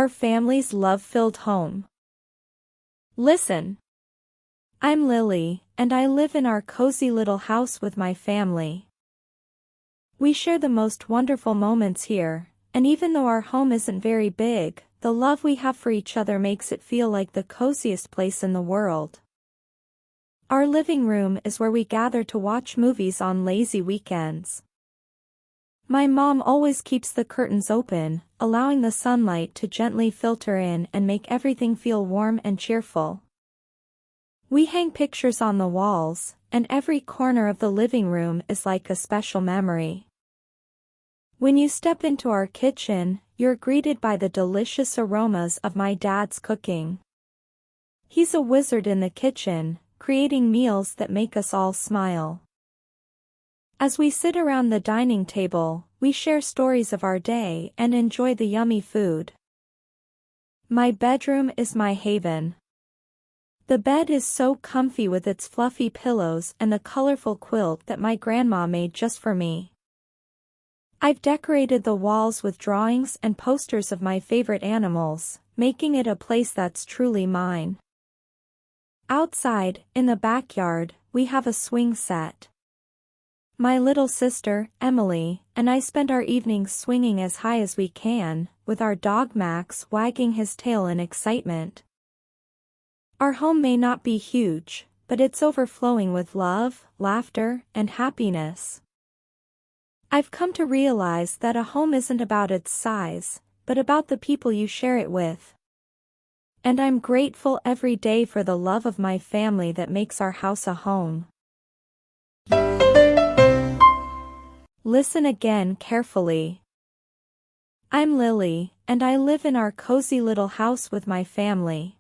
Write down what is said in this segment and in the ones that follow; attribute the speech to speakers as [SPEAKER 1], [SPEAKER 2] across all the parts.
[SPEAKER 1] Our family's love-filled home. Listen. I'm Lily, and I live in our cozy little house with my family. We share the most wonderful moments here, and even though our home isn't very big, the love we have for each other makes it feel like the coziest place in the world. Our living room is where we gather to watch movies on lazy weekends. My mom always keeps the curtains open, allowing the sunlight to gently filter in and make everything feel warm and cheerful. We hang pictures on the walls, and every corner of the living room is like a special memory. When you step into our kitchen, you're greeted by the delicious aromas of my dad's cooking. He's a wizard in the kitchen, creating meals that make us all smile. As we sit around the dining table, we share stories of our day and enjoy the yummy food. My bedroom is my haven. The bed is so comfy with its fluffy pillows and the colorful quilt that my grandma made just for me. I've decorated the walls with drawings and posters of my favorite animals, making it a place that's truly mine. Outside, in the backyard, we have a swing set. My little sister, Emily, and I spend our evenings swinging as high as we can, with our dog Max wagging his tail in excitement. Our home may not be huge, but it's overflowing with love, laughter, and happiness. I've come to realize that a home isn't about its size, but about the people you share it with. And I'm grateful every day for the love of my family that makes our house a home. Listen again carefully. I'm Lily, and I live in our cozy little house with my family.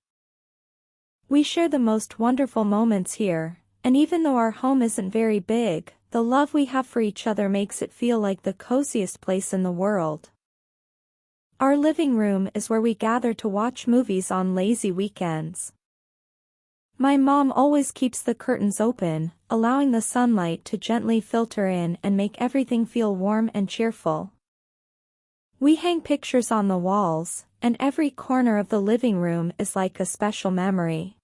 [SPEAKER 1] We share the most wonderful moments here, and even though our home isn't very big, the love we have for each other makes it feel like the coziest place in the world. Our living room is where we gather to watch movies on lazy weekends. My mom always keeps the curtains open, allowing the sunlight to gently filter in and make everything feel warm and cheerful. We hang pictures on the walls, and every corner of the living room is like a special memory.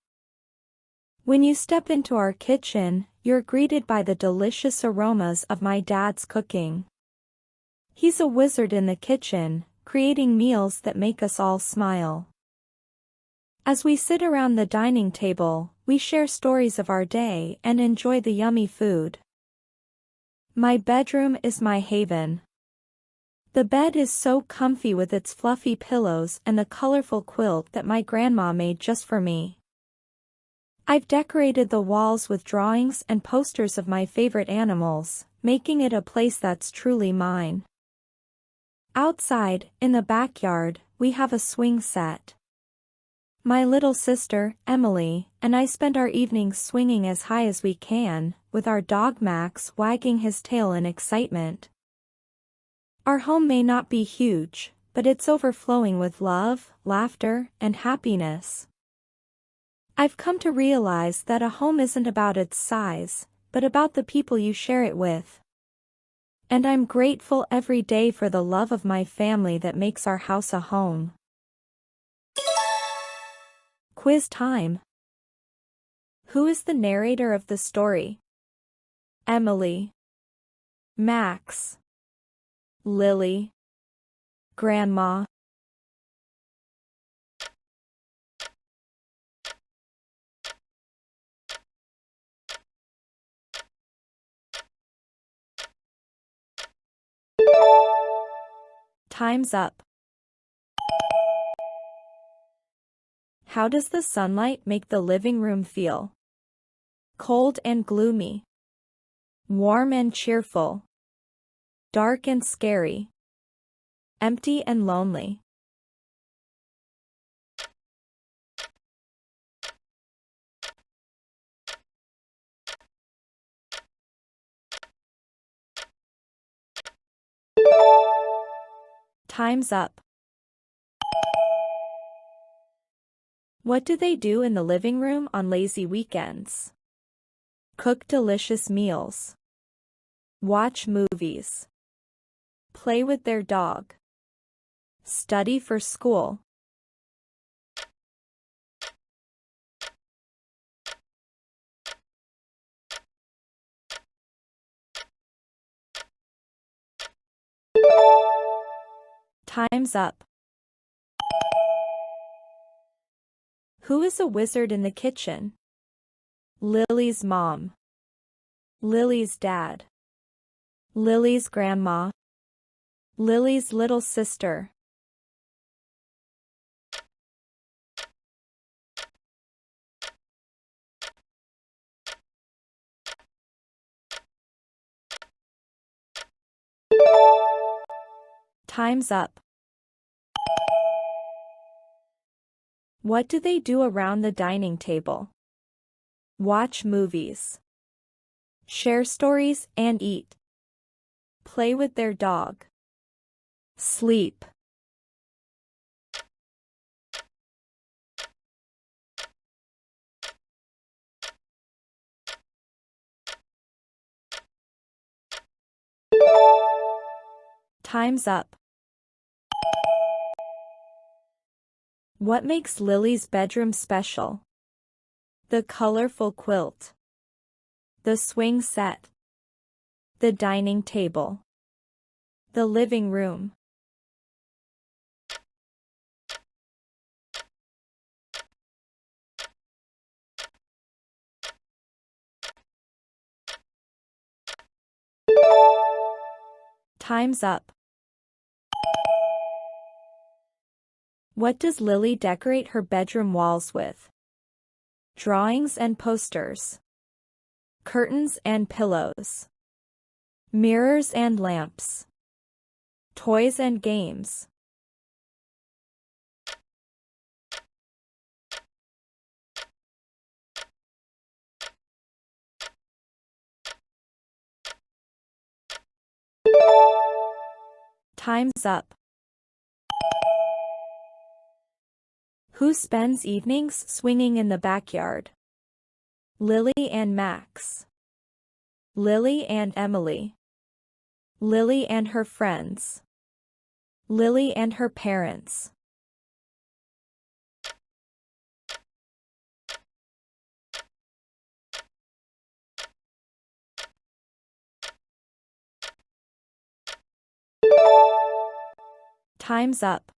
[SPEAKER 1] When you step into our kitchen, you're greeted by the delicious aromas of my dad's cooking. He's a wizard in the kitchen, creating meals that make us all smile. As we sit around the dining table, we share stories of our day and enjoy the yummy food. My bedroom is my haven. The bed is so comfy with its fluffy pillows and the colorful quilt that my grandma made just for me. I've decorated the walls with drawings and posters of my favorite animals, making it a place that's truly mine. Outside, in the backyard, we have a swing set. My little sister, Emily, and I spend our evenings swinging as high as we can, with our dog Max wagging his tail in excitement. Our home may not be huge, but it's overflowing with love, laughter, and happiness. I've come to realize that a home isn't about its size, but about the people you share it with. And I'm grateful every day for the love of my family that makes our house a home. Quiz time. Who is the narrator of the story? Emily, Max, Lily, Grandma. Time's up. How does the sunlight make the living room feel? Cold and gloomy. Warm and cheerful. Dark and scary. Empty and lonely. Time's up. What do they do in the living room on lazy weekends? Cook delicious meals. Watch movies. Play with their dog. Study for school. Time's up. Who is a wizard in the kitchen? Lily's mom. Lily's dad. Lily's grandma. Lily's little sister. Time's up. What do they do around the dining table? Watch movies. Share stories and eat. Play with their dog. Sleep. Time's up. What makes Lily's bedroom special? The colorful quilt. The swing set. The dining table. The living room. Time's up. What does Lily decorate her bedroom walls with? Drawings and posters. Curtains and pillows. Mirrors and lamps. Toys and games. Time's up. Who spends evenings swinging in the backyard? Lily and Max. Lily and Emily. Lily and her friends. Lily and her parents. Time's up.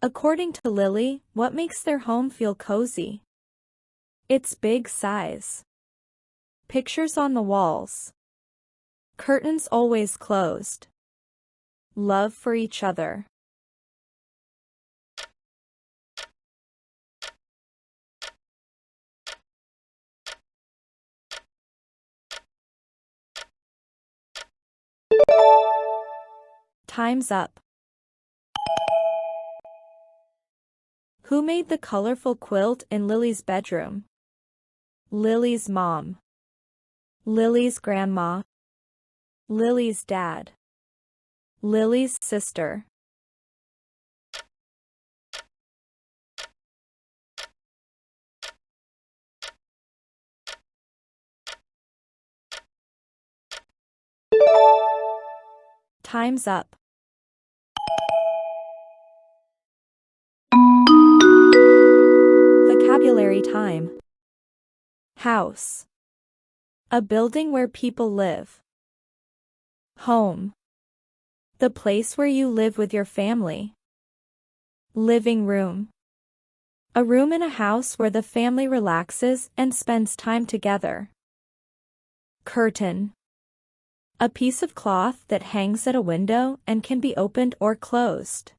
[SPEAKER 1] According to Lily, what makes their home feel cozy? Its big size. Pictures on the walls. Curtains always closed. Love for each other. Time's up. Who made the colorful quilt in Lily's bedroom? Lily's mom. Lily's grandma. Lily's dad. Lily's sister. Time's up. Vocabulary time. House. A building where people live. Home. The place where you live with your family. Living room. A room in a house where the family relaxes and spends time together. Curtain. A piece of cloth that hangs at a window and can be opened or closed.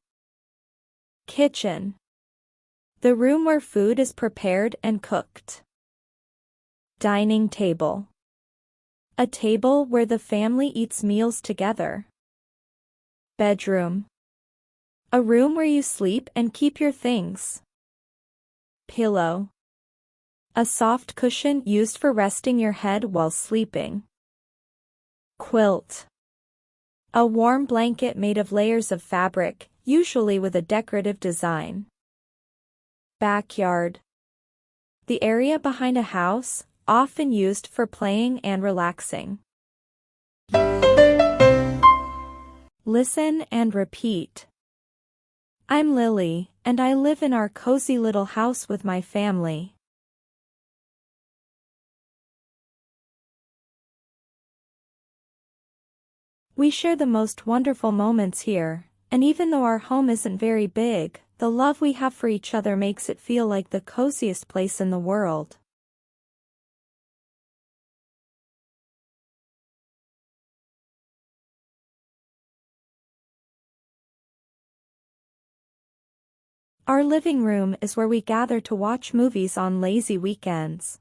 [SPEAKER 1] Kitchen. The room where food is prepared and cooked. Dining table. A table where the family eats meals together. Bedroom. A room where you sleep and keep your things. Pillow. A soft cushion used for resting your head while sleeping. Quilt. A warm blanket made of layers of fabric, usually with a decorative design. Backyard. The area behind a house, often used for playing and relaxing. Listen and repeat. I'm Lily, and I live in our cozy little house with my family. We share the most wonderful moments here, and even though our home isn't very big, the love we have for each other makes it feel like the coziest place in the world. Our living room is where we gather to watch movies on lazy weekends.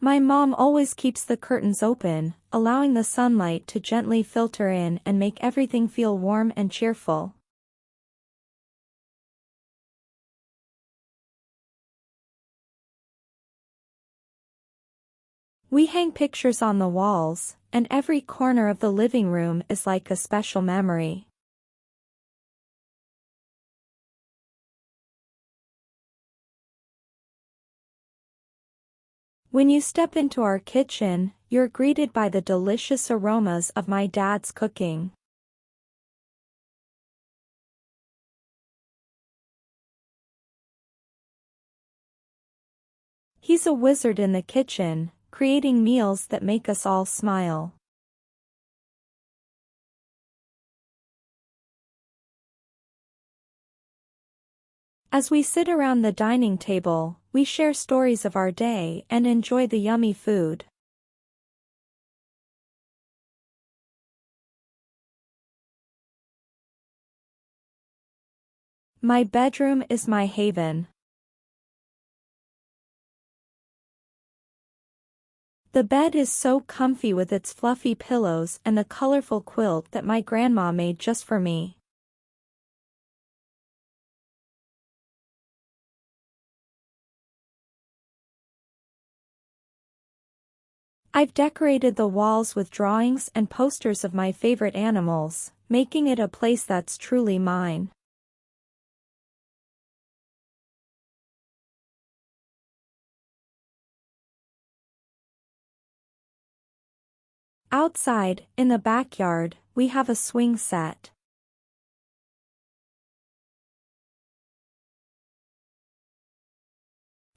[SPEAKER 1] My mom always keeps the curtains open, allowing the sunlight to gently filter in and make everything feel warm and cheerful. We hang pictures on the walls, and every corner of the living room is like a special memory. When you step into our kitchen, you're greeted by the delicious aromas of my dad's cooking. He's a wizard in the kitchen, creating meals that make us all smile. As we sit around the dining table, we share stories of our day and enjoy the yummy food. My bedroom is my haven. The bed is so comfy with its fluffy pillows and the colorful quilt that my grandma made just for me. I've decorated the walls with drawings and posters of my favorite animals, making it a place that's truly mine. Outside, in the backyard, we have a swing set.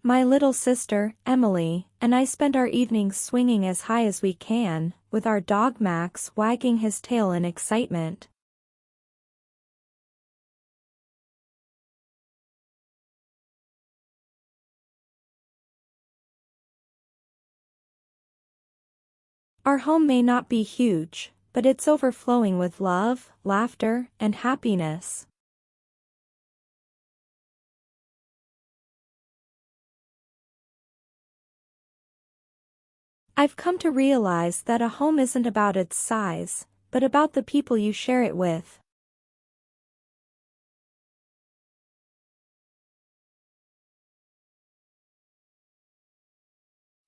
[SPEAKER 1] My little sister, Emily, and I spend our evenings swinging as high as we can, with our dog Max wagging his tail in excitement. Our home may not be huge, but it's overflowing with love, laughter, and happiness. I've come to realize that a home isn't about its size, but about the people you share it with.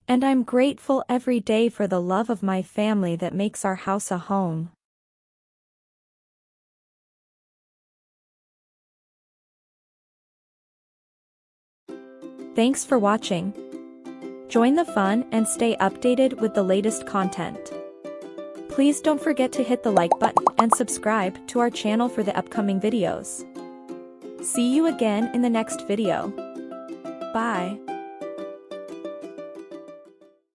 [SPEAKER 1] And I'm grateful every day for the love of my family that makes our house a home. Thanks for watching. Join the fun and stay updated with the latest content. Please don't forget to hit the like button and subscribe to our channel for the upcoming videos. See you again in the next video. Bye.